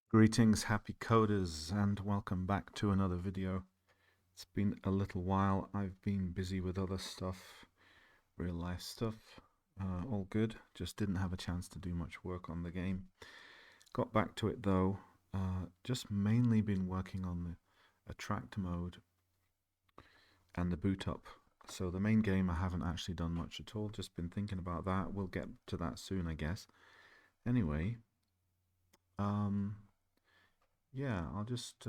Greetings, happy coders, and welcome back to another video. It's been a little while. I've been busy with other stuff, real life stuff. All good. Just didn't have a chance to do much work on the game. Got back to it though. Just mainly been working on the attract mode and the boot up. So the main game I haven't actually done much at all. Just been thinking about that. We'll get to that soon, I guess. Anyway, um, yeah, I'll just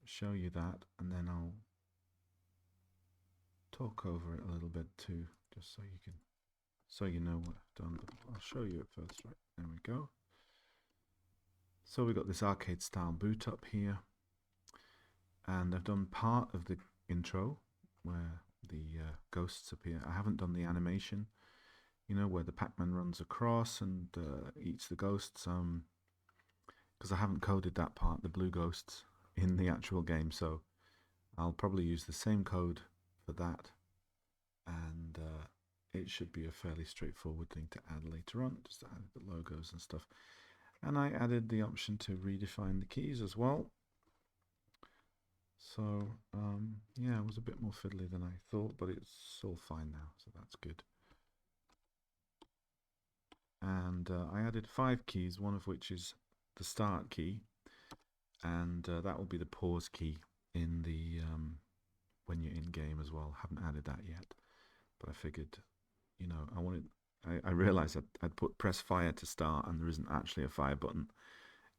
show you that, and then I'll talk over it a little bit too, just so you know what I've done. But I'll show you it first, right? There we go. So we've got this arcade style boot up here, and I've done part of the intro where the ghosts appear. I haven't done the animation, you know, where the Pacman runs across and eats the ghosts, because I haven't coded that part, the blue ghosts, in the actual game. So I'll probably use the same code for that, and it should be a fairly straightforward thing to add later on. Just add the logos and stuff. And I added the option to redefine the keys as well. So yeah, it was a bit more fiddly than I thought, but it's all fine now, so that's good. And I added 5 keys, one of which is the start key, and that will be the pause key in the when you're in game as well. Haven't added that yet, but I figured, you know, I realized I'd put press fire to start, and there isn't actually a fire button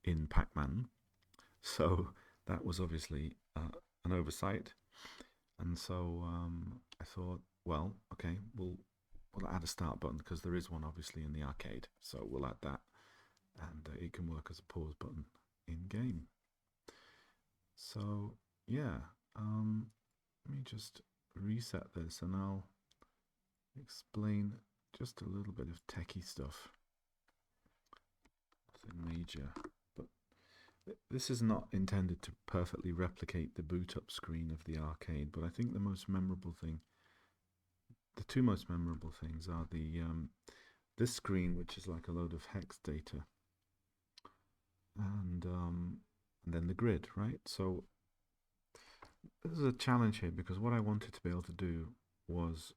in Pac-Man, so that was obviously an oversight. And so I thought, well, okay, we'll add a start button because there is one obviously in the arcade, so we'll add that, and it can work as a pause button in game. So yeah, let me just reset this, and I'll explain just a little bit of techie stuff. Nothing major, but this is not intended to perfectly replicate the boot up screen of the arcade, but I think the two most memorable things are this screen, which is like a load of hex data, and then the grid, right? So this is a challenge here because what I wanted to be able to do was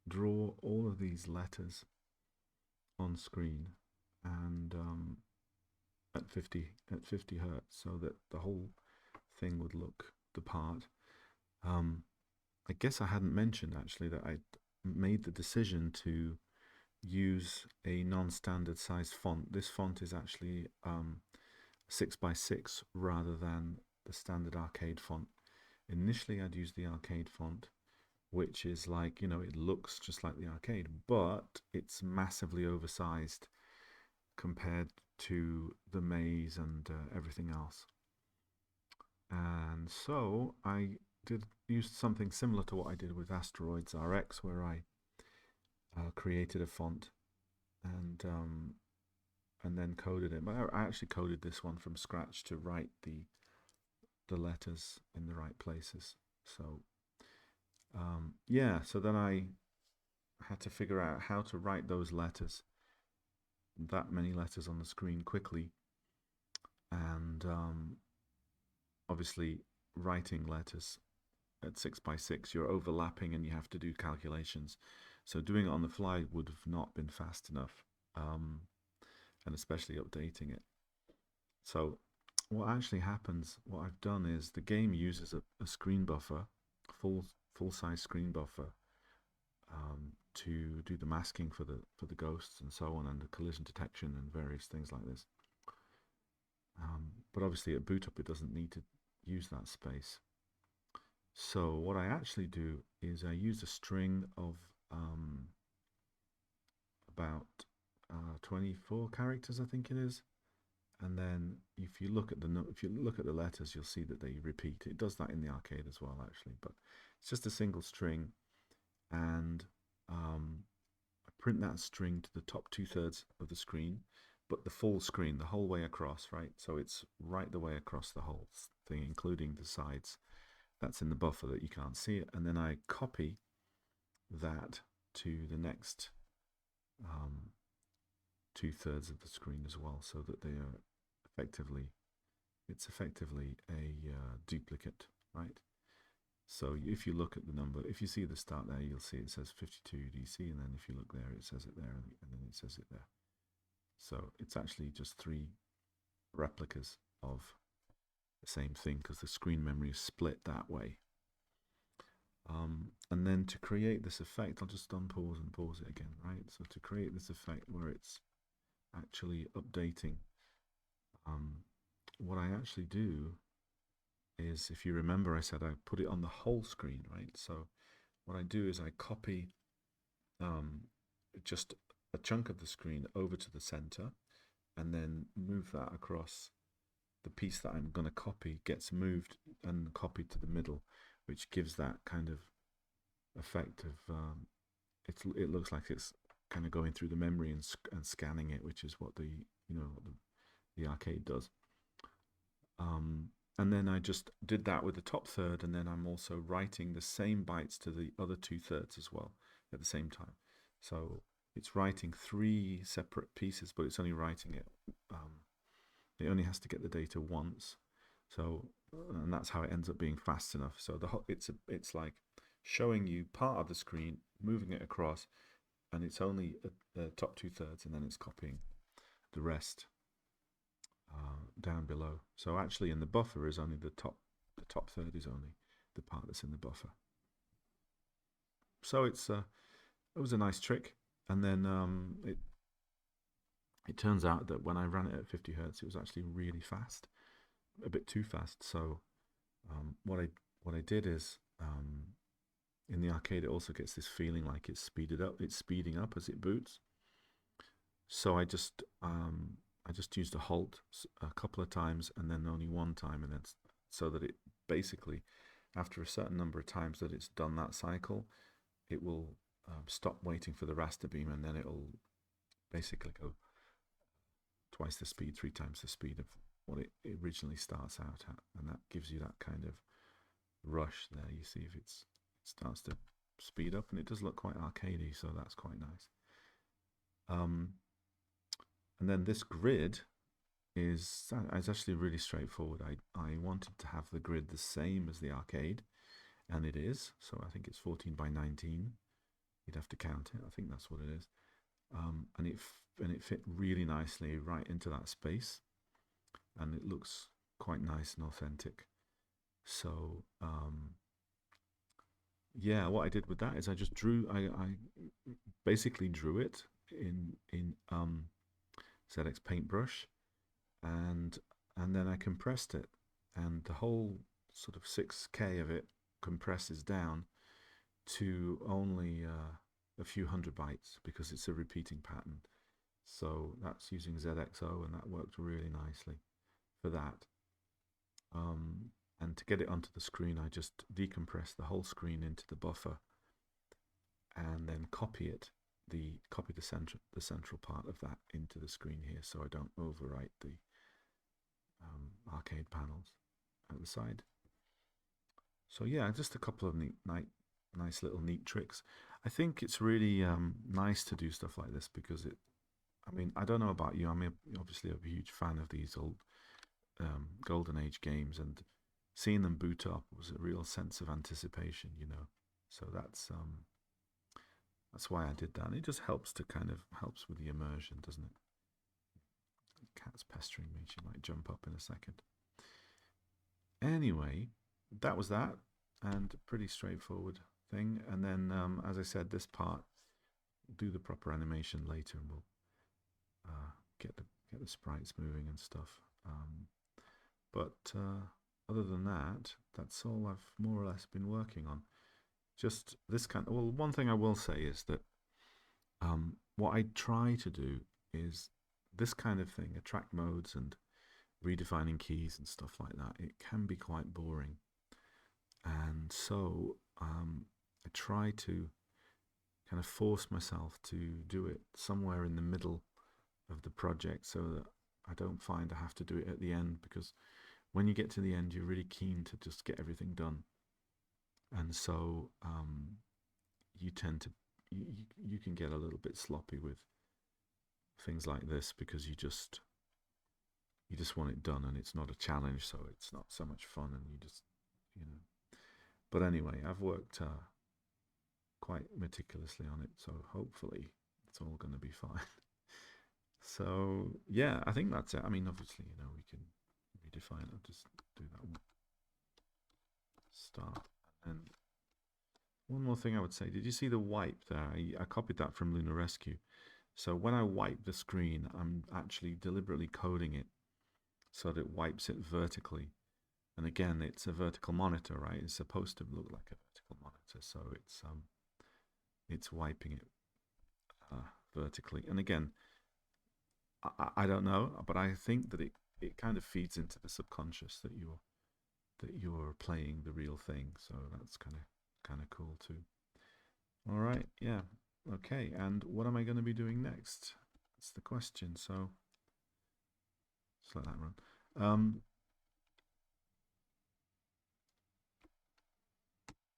draw all of these letters on screen, and at 50 hertz, so that the whole thing would look the part. I guess I hadn't mentioned actually that I made the decision to use a non-standard size font. This font is actually 6x6 rather than the standard arcade font. Initially I'd use the arcade font, which is like, you know, it looks just like the arcade, but it's massively oversized compared to the maze and everything else. And so I used something similar to what I did with Asteroids RX, where I created a font and then coded it. But I actually coded this one from scratch to write the letters in the right places. So yeah, so then I had to figure out how to write those letters, that many letters on the screen quickly, and obviously writing letters at 6x6, you're overlapping and you have to do calculations. So doing it on the fly would have not been fast enough, and especially updating it. So what actually happens, what I've done is the game uses a screen buffer, full size screen buffer, to do the masking for the ghosts and so on, and the collision detection and various things like this. But obviously at boot up it doesn't need to use that space. So what I actually do is I use a string of about 24 characters, I think it is. And then if you look at the letters, you'll see that they repeat. It does that in the arcade as well, actually, but it's just a single string, and I print that string to the top 2/3 of the screen, but the full screen, the whole way across, right? So it's right the way across the whole thing, including the sides. That's in the buffer that you can't see it, and then I copy that to the next 2/3 of the screen as well, so that they are effectively, it's effectively a duplicate, right? So if you look at the number, if you see the start there, you'll see it says 52 DC, and then if you look there, it says it there, and then it says it there. So it's actually just 3 replicas of the same thing because the screen memory is split that way. And then to create this effect, I'll just unpause and pause it again, right? So to create this effect where it's actually updating, what I actually do is, if you remember, I said I put it on the whole screen, right? So what I do is I copy just a chunk of the screen over to the center, and then move that across. The piece that I'm going to copy gets moved and copied to the middle, which gives that kind of effect of it looks like it's kind of going through the memory and scanning it, which is what the the arcade does. And then I just did that with the top third, and then I'm also writing the same bytes to the other 2/3 as well at the same time. So it's writing 3 separate pieces, but it's only writing it. It only has to get the data once. So, and that's how it ends up being fast enough. So it's like showing you part of the screen, moving it across, and it's only the top 2/3, and then it's copying the rest down below. So actually, in the buffer is only the top third is only the part that's in the buffer. So it was a nice trick, and then it turns out that when I ran it at 50 hertz, it was actually really fast, a bit too fast. So what I did is in the arcade, it also gets this feeling like it's speeding up as it boots. So I just used a halt a couple of times, and then only one time, and then so that it basically, after a certain number of times that it's done that cycle, it will stop waiting for the raster beam, and then it'll basically go twice the speed, 3 times the speed of what it originally starts out at, and that gives you that kind of rush there. You see if it starts to speed up, and it does look quite arcadey, so that's quite nice. And then this grid is actually really straightforward. I wanted to have the grid the same as the arcade, and it is. So I think it's 14 by 19. You'd have to count it. I think that's what it is. And it fit really nicely right into that space, and it looks quite nice and authentic. So yeah, what I did with that is I just drew. I basically drew it in ZX Paintbrush, and then I compressed it, and the whole sort of 6K of it compresses down to only a few hundred bytes because it's a repeating pattern. So that's using ZXO, and that worked really nicely for that. And to get it onto the screen, I just decompress the whole screen into the buffer, and then copy the central part of that into the screen here, so I don't overwrite the arcade panels at the side. So yeah, just a couple of nice little neat tricks. I think it's really nice to do stuff like this because I mean, I don't know about you. I'm obviously a huge fan of these old Golden Age games, and seeing them boot up was a real sense of anticipation, So that's why I did that. And it just helps with the immersion, doesn't it? The cat's pestering me. She might jump up in a second. Anyway, that was that, and a pretty straightforward thing. And then, as I said, this part, we'll do the proper animation later, and we'll get the sprites moving and stuff. But other than that, that's all I've more or less been working on. Just this well, one thing I will say is that what I try to do is this kind of thing, attract modes and redefining keys and stuff like that. It can be quite boring, and so I try to kind of force myself to do it somewhere in the middle of the project, so that I don't find I have to do it at the end, because when you get to the end, you're really keen to just get everything done. And so you tend to, you can get a little bit sloppy with things like this, because you just, you just want it done, and it's not a challenge, so it's not so much fun, and you just, you know. But anyway, I've worked quite meticulously on it, so hopefully it's all going to be fine. So yeah, I think that's it. I mean, obviously, you know, we can redefine. I'll just do that one. Start. And one more thing I would say, did you see the wipe there? I copied that from Lunar Rescue. So when I wipe the screen, I'm actually deliberately coding it so that it wipes it vertically. And again, it's a vertical monitor, right? It's supposed to look like a vertical monitor, so it's wiping it vertically. And again, I don't know, but I think that it kind of feeds into the subconscious that you're playing the real thing. So that's kind of cool too. All right, yeah, okay. And what am I going to be doing next? That's the question. So just let that run.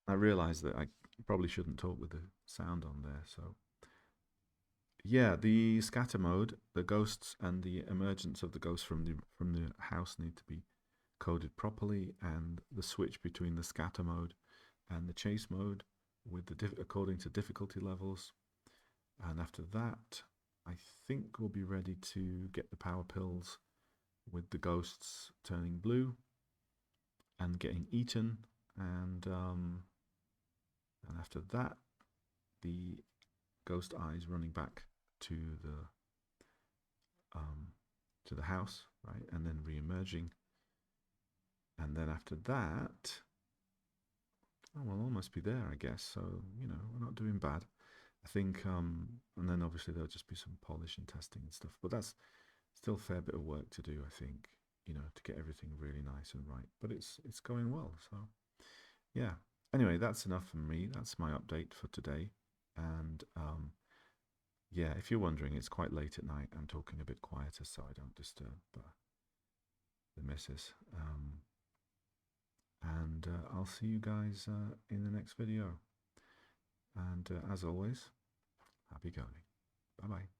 I realized that I probably shouldn't talk with the sound on there. So yeah, the scatter mode, the ghosts, and the emergence of the ghosts from the house need to be coded properly, and the switch between the scatter mode and the chase mode with the according to difficulty levels. And after that, I think we'll be ready to get the power pills with the ghosts turning blue and getting eaten, and after that, the ghost eyes running back to the house, right, and then re-emerging, and then after that, oh, we'll almost be there, I guess. So you know, we're not doing bad. I think, and then obviously there'll just be some polish and testing and stuff, but that's still a fair bit of work to do, I think, you know, to get everything really nice and right. But it's going well, so yeah. Anyway, that's enough from me. That's my update for today, and yeah, if you're wondering, it's quite late at night. I'm talking a bit quieter so I don't disturb the missus. And I'll see you guys in the next video. And as always, happy coding. Bye bye.